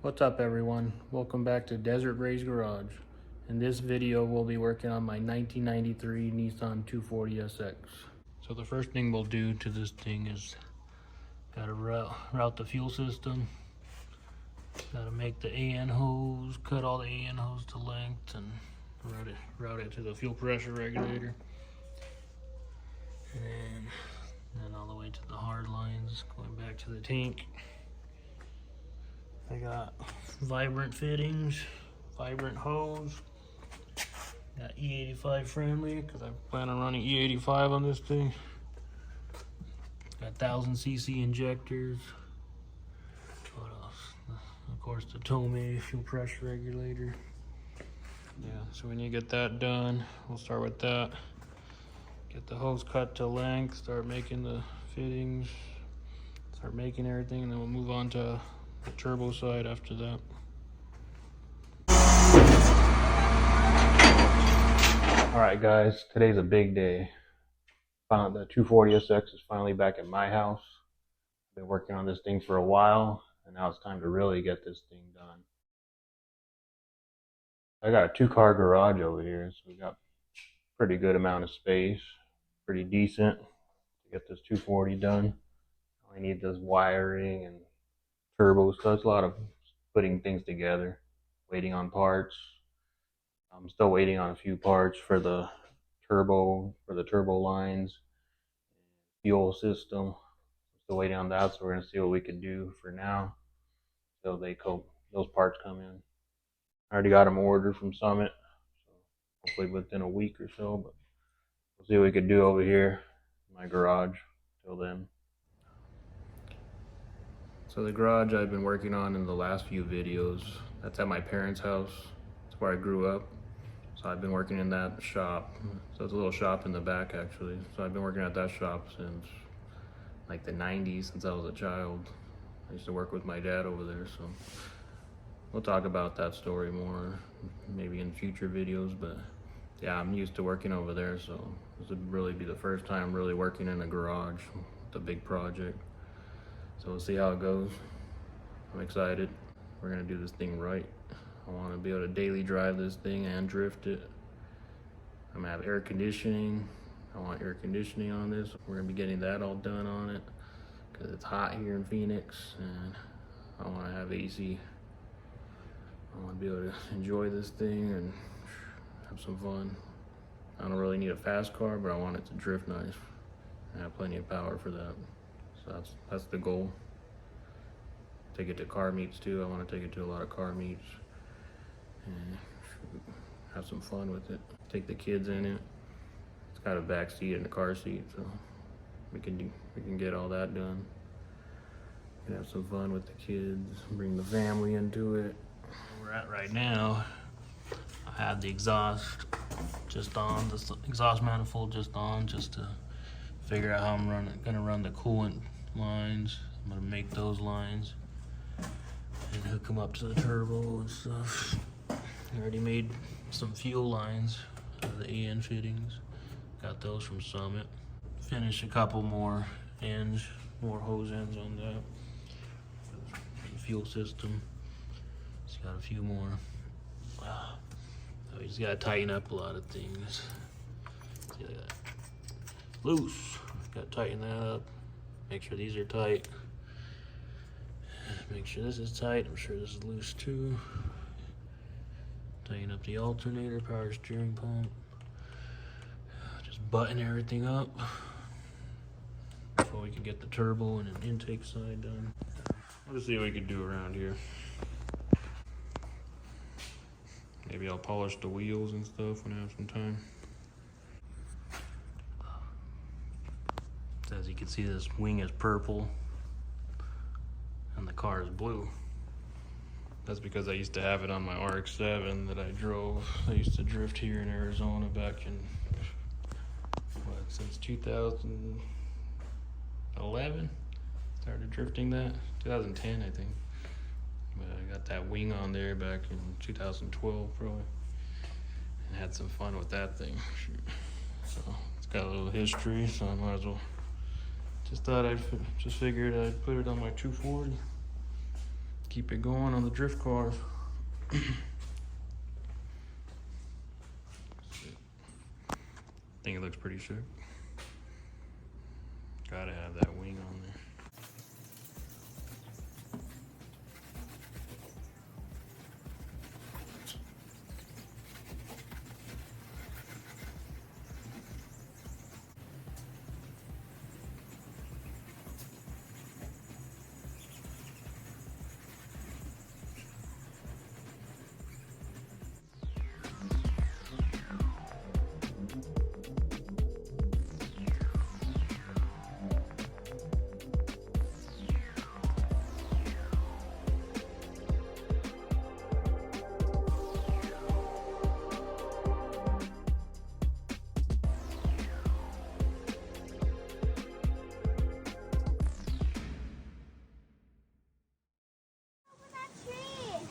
What's up everyone? Welcome back to Desert Ray's Garage. In this video we'll be working on my 1993 Nissan 240SX. So the first thing we'll do to this thing is gotta route the fuel system. Gotta make the AN hose, cut all the AN hose to length and route it to the fuel pressure regulator. And then all the way to the hard lines, going back to the tank. I got vibrant fittings, vibrant hose. Got E85 friendly because I plan on running E85 on this thing. Got 1000cc injectors. What else? Of course, the Tomei fuel pressure regulator. Yeah, so when you get that done, we'll start with that. Get the hose cut to length, start making the fittings, start making everything, and then we'll move on to the turbo side after that. Alright guys, today's a big day. The 240SX is finally back at my house. I've been working on this thing for a while, and now it's time to really get this thing done. I got a 2-car garage over here, so we got pretty good amount of space, pretty decent to get this 240 done. All I need is wiring and turbo stuff. It's a lot of putting things together, waiting on parts. I'm still waiting on a few parts for the turbo lines, fuel system. Still waiting on that, so we're gonna see what we can do for now till those parts come in. I already got them ordered from Summit, so hopefully within a week or so, but we'll see what we can do over here in my garage till then. So the garage I've been working on in the last few videos, that's at my parents' house. That's where I grew up. So I've been working in that shop. So it's a little shop in the back actually. So I've been working at that shop since like the 90s, since I was a child. I used to work with my dad over there, so we'll talk about that story more maybe in future videos, but yeah, I'm used to working over there, so this would really be the first time really working in a garage with a big project. So we'll see how it goes. I'm excited. We're gonna do this thing right. I want to be able to daily drive this thing and drift it. I'm gonna have air conditioning. I want air conditioning on this. We're gonna be getting that all done on it because it's hot here in Phoenix, and I want to have AC. I want to be able to enjoy this thing and have some fun. I don't really need a fast car, but I want it to drift nice and have plenty of power for that. So that's the goal. Take it to car meets too. I want to take it to a lot of car meets and have some fun with it. Take the kids in it. It's got a back seat and a car seat, so we can get all that done. We can have some fun with the kids. Bring the family into it. Where we're at right now, I have the exhaust just on, the exhaust manifold just on, just to figure out how I'm gonna run the coolant lines. I'm gonna make those lines and hook them up to the turbo and stuff. I already made some fuel lines of the AN fittings. Got those from Summit. Finished a couple more ends, more hose ends on that. For the fuel system. Just got a few more. So we just gotta tighten up a lot of things. See that? Loose. Gotta tighten that up. Make sure these are tight. Make sure this is tight. I'm sure this is loose too. Tighten up the alternator, power steering pump. Just button everything up before we can get the turbo and an intake side done. Let's see what we can do around here. Maybe I'll polish the wheels and stuff when I have some time. So as you can see, this wing is purple and the car is blue. That's because I used to have it on my RX-7 that I drove. I used to drift here in Arizona back in, since 2011? Started drifting that, 2010 I think. But I got that wing on there back in 2012 probably. And had some fun with that thing. So it's got a little history, so I might as well. Just figured I'd put it on my 240. keep it going on the drift cars. I think it looks pretty sick. Gotta have that wing on there.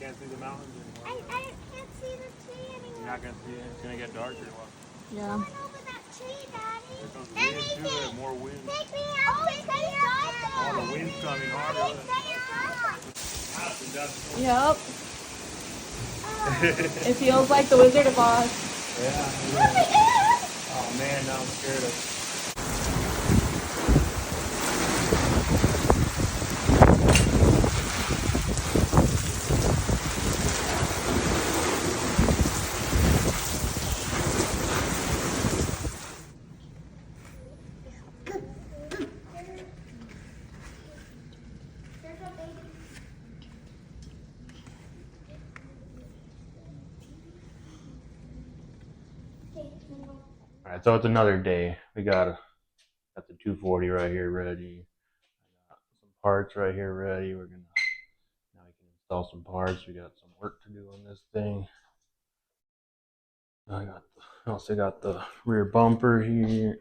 Can't see the mountains anymore. I can't see the tree anymore. You're not gonna see it. It's gonna get darker. Yeah. Going over that tree, Daddy. There's some wind too. There's more wind. Take me out. Take me out. Oh, the wind's coming harder. Yep. It feels like the Wizard of Oz. Yeah. Oh man, now I'm scared of. Alright, so it's another day. We got the 240 right here ready. I got some parts right here ready. Now we can install some parts. We got some work to do on this thing. I also got the rear bumper here.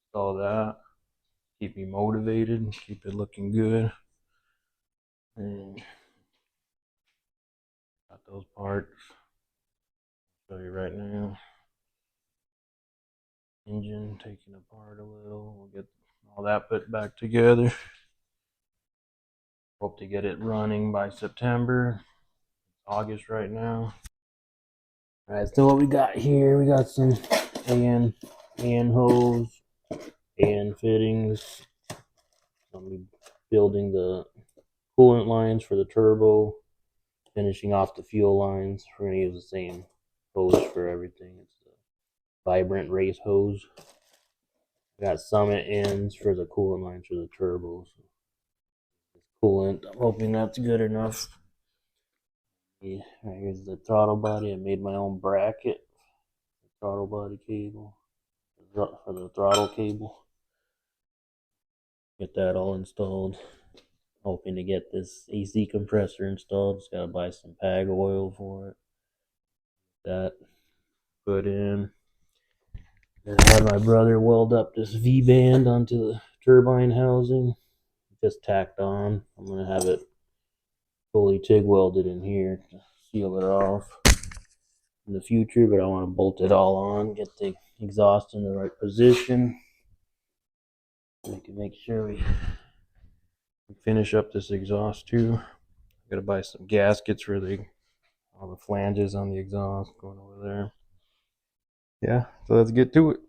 Install that. Keep me motivated. Keep it looking good. And got those parts. I'll show you right now. Engine taken apart a little. We'll get all that put back together. Hope to get it running by September. It's August right now. Alright, so what we got here, we got some AN hose, AN fittings. I'll be building the coolant lines for the turbo, finishing off the fuel lines. We're going to use the same hose for everything. It's the Vibrant Race hose. Got Summit ends for the coolant lines for the turbos. Coolant, I'm hoping that's good enough. Yeah, right here's the throttle body. I made my own bracket, throttle body cable for the throttle cable. Get that all installed. Hoping to get this AC compressor installed. Just gotta buy some PAG oil for it. That put in. Then I had my brother weld up this V-band onto the turbine housing. Just tacked on. I'm gonna have it fully TIG welded in here to seal it off in the future, but I want to bolt it all on, get the exhaust in the right position. We can make sure we finish up this exhaust too. I gotta buy some gaskets for all the flanges on the exhaust going over there. Yeah, so let's get to it.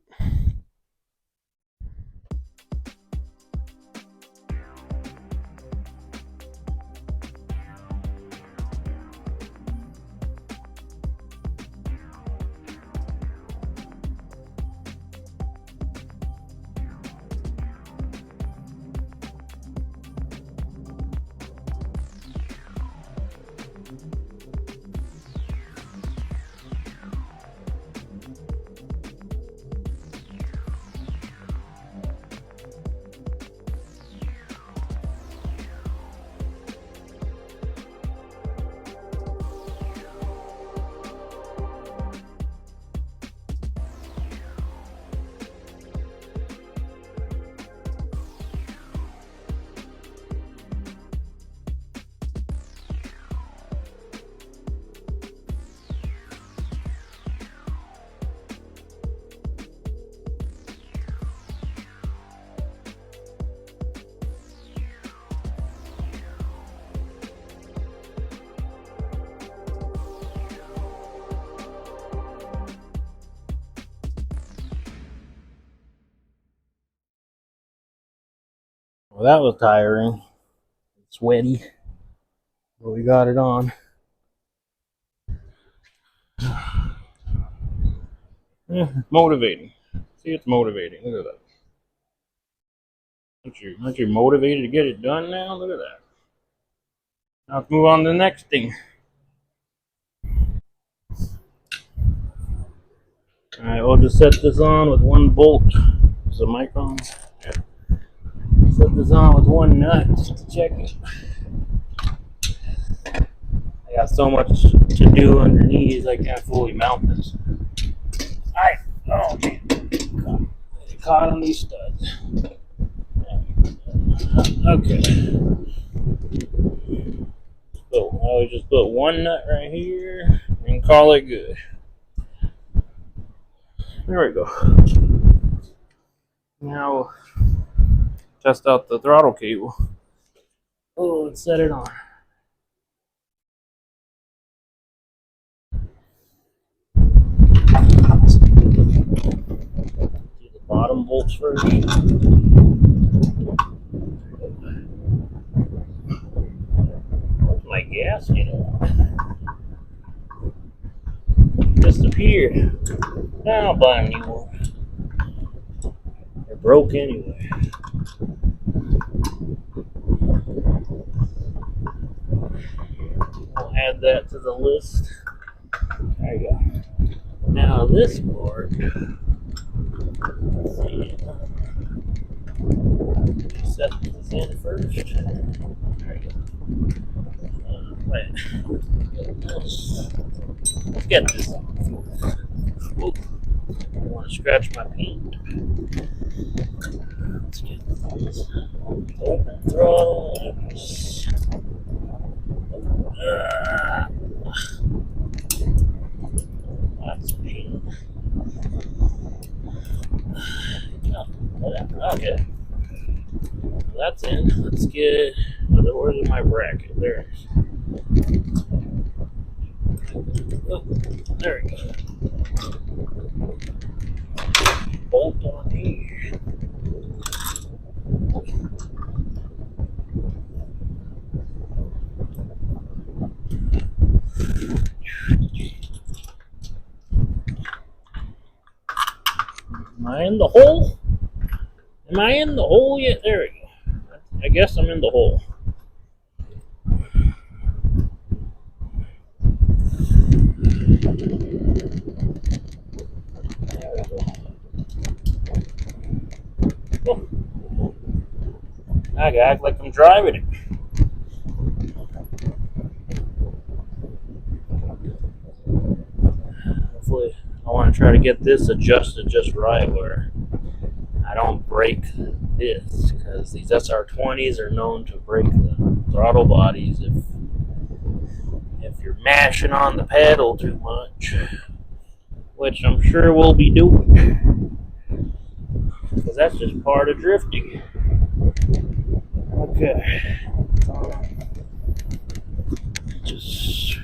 Well, that was tiring. Sweaty. But we got it on. Yeah, motivating. See, it's motivating. Look at that. Aren't you motivated to get it done now? Look at that. Now let's move on to the next thing. Alright, we'll just set this on with one bolt. Is the mic on? Yeah. Set this on with one nut just to check it. I got so much to do underneath, I can't fully mount this. Alright, oh man. Caught on these studs. Okay. So I'll just put one nut right here and call it good. There we go. Now test out the throttle cable. Oh, let's set it on. Do the bottom bolts first. Where's my gasket? Disappeared. Now I'll buy a new one. They're broke anyway. We'll add that to the list. There you go. Now this board. Let's see. Set this in first. There you go. Right. Let's get this on. Whoa. I want to scratch my paint. Let's get this. Open throttle. That's paint. Okay. That's in. Let's get. Where's my bracket? There it is. Oh, there we go. Bolt on here. Am I in the hole? Am I in the hole yet? There we go. I guess I'm in the hole. Oh. I gotta act like I'm driving it. Hopefully, I want to try to get this adjusted just right where I don't break this, because these SR20s are known to break the throttle bodies if you're mashing on the pedal too much, which I'm sure we'll be doing, because that's just part of drifting. Okay. Just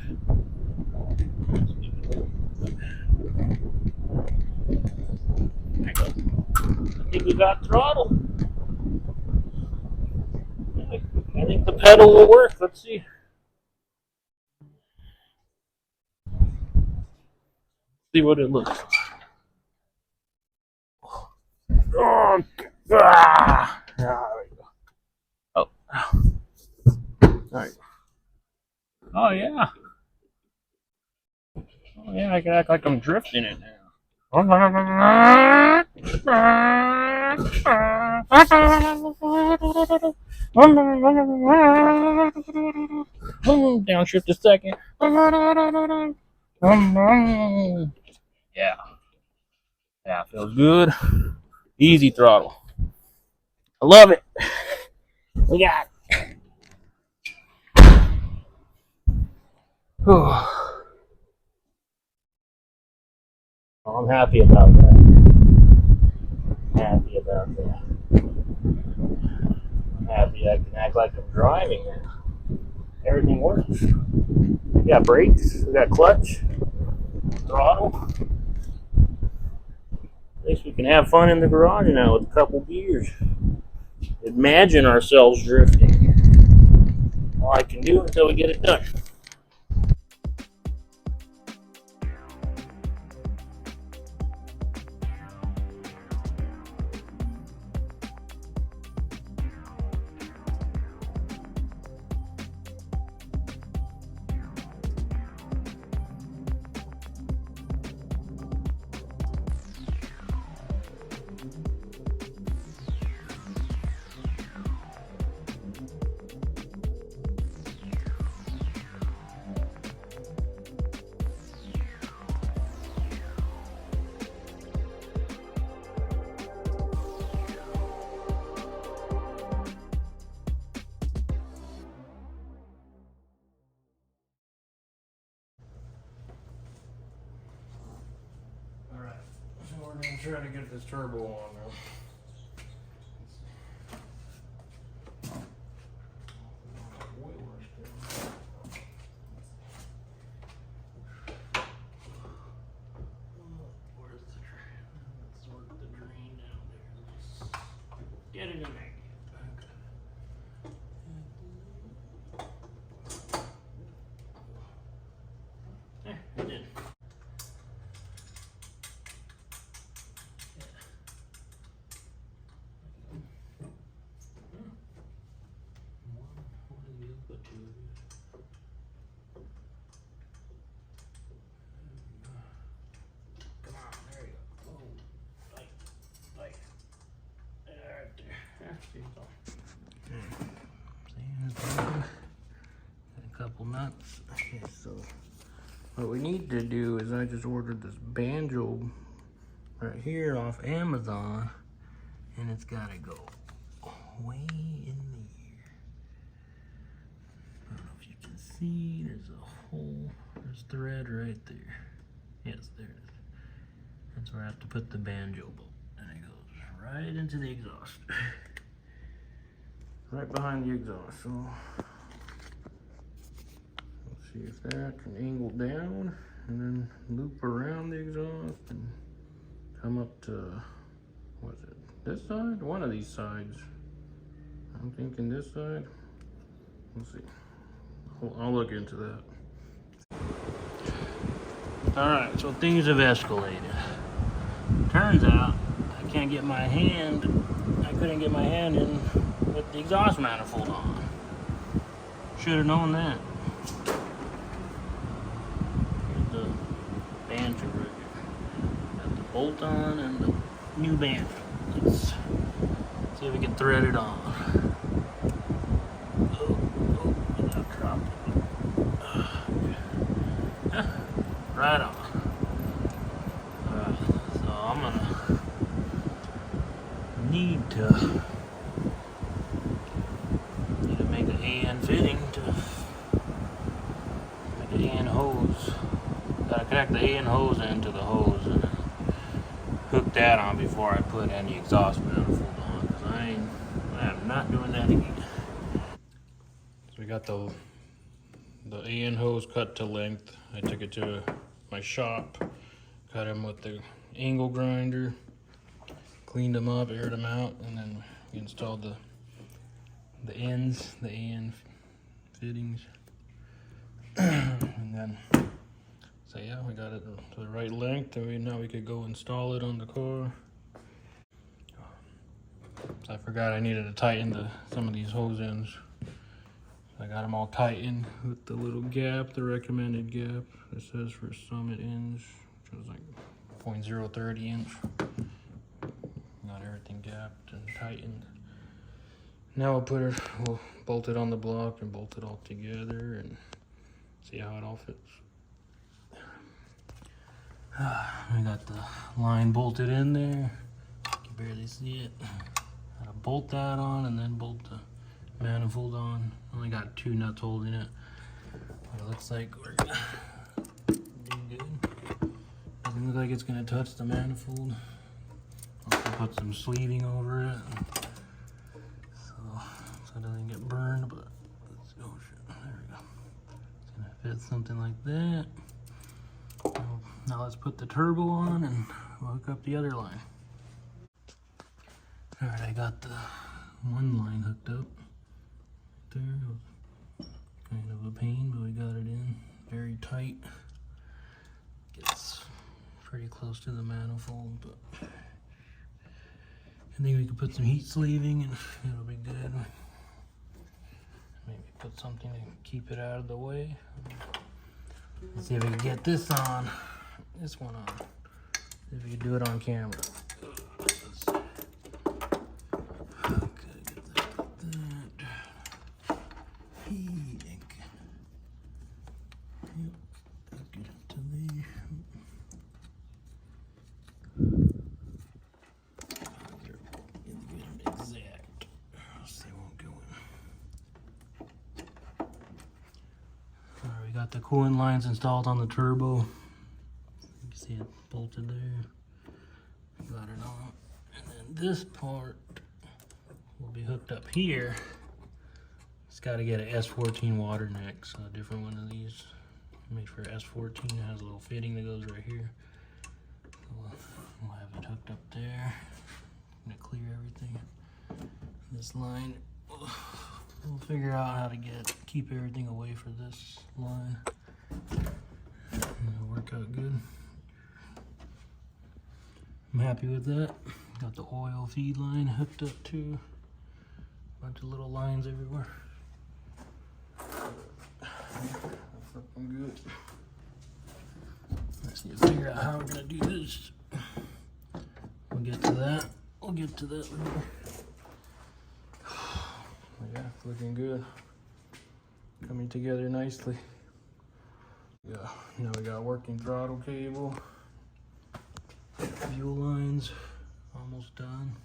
I think we got throttle. I think the pedal will work. Let's see. See what it looks like. Oh, there we go. Oh. There you go. Oh, yeah. Oh, yeah, I can act like I'm drifting it now. Downshift a second. Yeah. Yeah, feels good. Easy throttle. I love it. We got it. I'm happy about that. Happy about that. I'm happy I can act like I'm driving it. Everything works. We got brakes, we got clutch, throttle. At least we can have fun in the garage now with a couple gears. imagine ourselves drifting. All I can do until we get it done. Alright, so we're gonna try to get this turbo on now. Where's the drain? Let's work the drain down there. Get it in there. There, it did. Come on, there you go. Oh, tight, tight. Right there. Yeah, see it's on. See, it's on. A couple nuts. Okay, so what we need to do is I just ordered this banjo right here off Amazon, and it's gotta go way in there. I don't know if you can see, there's a hole, there's thread right there. Yes, there it is. That's where I have to put the banjo bolt, and it goes right into the exhaust. Right behind the exhaust, so let's see if that can angle down and then loop around the exhaust and come up to, what is it, this side? One of these sides. I'm thinking this side. We'll see. I'll look into that. Alright, so things have escalated. Turns out I couldn't get my hand in with the exhaust manifold on. Should have known that. Here's the banjo right here. Got the bolt on and the new banjo. Let's see if we can thread it on. Without dropping. Right on. So I'm gonna need to make an AN fitting to make an AN hose. Gotta connect the AN hose into the hose and hook that on before I put any exhaust manifold on, because I am not doing that again. So we got the AN hose cut to length. I took it to my shop, cut them with the angle grinder, cleaned them up, aired them out, and then we installed the ends, the AN fittings. And then, so yeah, we got it to the right length, and now we could go install it on the car. So I forgot I needed to tighten some of these hose ends. I got them all tightened with the little gap, the recommended gap. It says for summit ends, which was like 0.030 inch. Got everything gapped and tightened. Now we'll bolt it on the block and bolt it all together and see how it all fits. We got the line bolted in there. You can barely see it. Gotta bolt that on and then bolt the manifold on. Only got 2 nuts holding it. But it looks like we're gonna do good. Doesn't look like it's gonna touch the manifold. Also put some sleeving over it, so it doesn't get burned. But let's go. There we go. It's gonna fit something like that. Now let's put the turbo on and hook up the other line. All right, I got the one line hooked up. There, kind of a pain, but we got it in very tight. Gets pretty close to the manifold, but I think we could put some heat sleeving and it'll be good. Maybe put something to keep it out of the way. Let's see if we can get this one on. See if we can do it on camera. Okay, get that. Heating. Yep, get it to there. Exact. They won't go in. Alright, we got the coolant lines installed on the turbo. You can see it bolted there. Got it on. And then this part will be hooked up here. It's got to get an S14 water neck, so a different one of these. Made for S14. It has a little fitting that goes right here. We'll have it hooked up there. I'm gonna clear everything. This line, we'll figure out how to keep everything away for this line. It'll work out good. I'm happy with that. Got the oil feed line hooked up too. Bunch of little lines everywhere. That's looking good. Let's need to figure out how we're gonna do this. We'll get to that. We'll get to that later. Yeah, it's looking good. Coming together nicely. Yeah, now we got working throttle cable. Fuel lines almost done.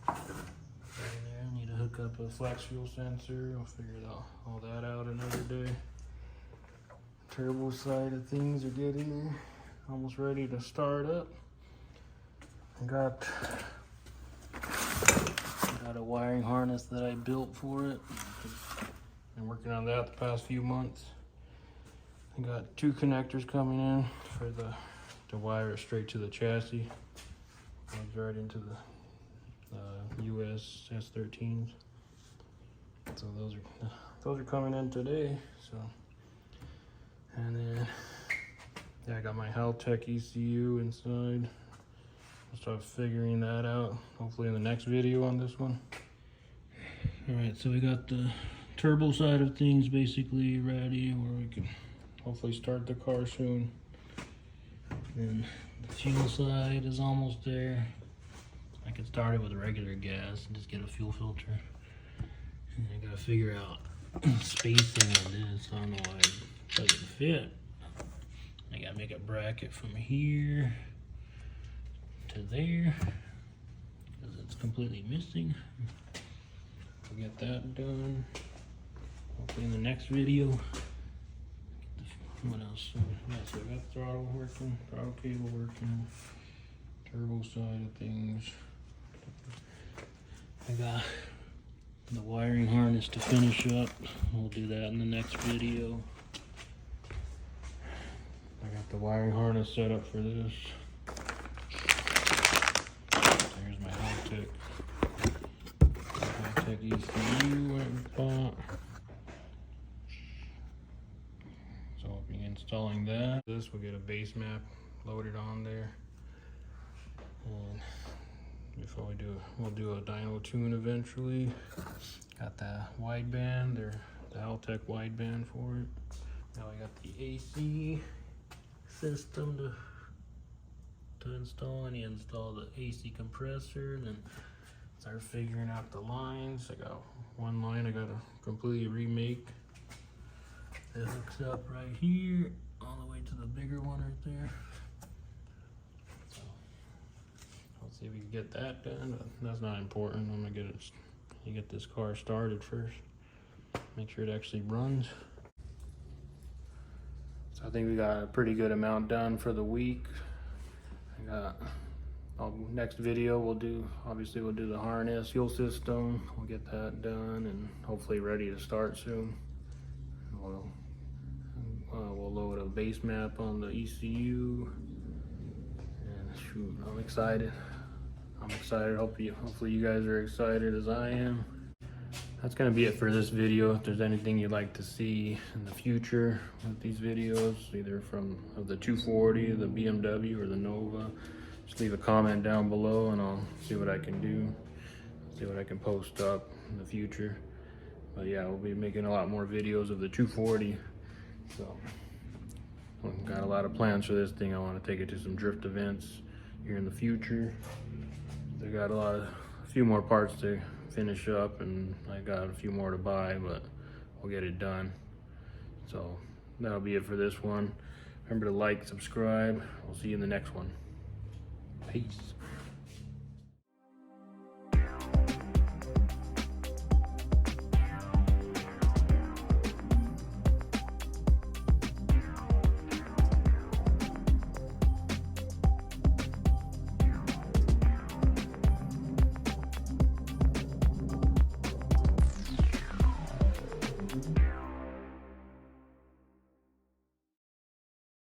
Right there, need to hook up a flex fuel sensor. I'll figure all that out another day. Turbo side of things are getting there. Almost ready to start up. I got a wiring harness that I built for it. Been working on that the past few months. I got 2 connectors coming in for to wire it straight to the chassis. Plugs right into the US S13s. So those are coming in today. So, and then yeah, I got my Haltech ECU inside. I'll start figuring that out hopefully in the next video on this one. All right, so we got the turbo side of things basically ready, where we can hopefully start the car soon. And the fuel side is almost there. I could start it with regular gas and just get a fuel filter. And I gotta figure out spacing on this. I don't know why it doesn't fit. I gotta make a bracket from here to there because it's completely missing. We'll get that done hopefully in the next video. What else? Yeah, so I got throttle working, throttle cable working, turbo side of things. I got the wiring harness to finish up. We'll do that in the next video. I got the wiring harness set up for this. There's my Haltech ECU went and bought. So I'll be installing that. This will get a base map loaded on there. And before we'll do a dyno tune eventually. Got the wideband, the Haltech wideband for it. Now we got the AC system to install. I need to install the AC compressor and then start figuring out the lines. I got one line I gotta completely remake. It hooks up right here all the way to the bigger one right there. So let's see if we can get that done, but that's not important. I'm gonna get this car started first. Make sure it actually runs. So I think we got a pretty good amount done for the week. Next video we'll do the harness, fuel system. We'll get that done and hopefully ready to start soon. We'll load a base map on the ECU, and shoot, I'm excited. Hopefully you guys are excited as I am. that's gonna be it for this video. If there's anything you'd like to see in the future with these videos, either of the 240, the BMW, or the Nova, just leave a comment down below and I'll see what I can do, see what I can post up in the future. But yeah, we'll be making a lot more videos of the 240. So I've got a lot of plans for this thing. I want to take it to some drift events here in the future. I got a few more parts to finish up, and I got a few more to buy, but we'll get it done. So that'll be it for this one. Remember to like, subscribe. We'll see you in the next one. Peace.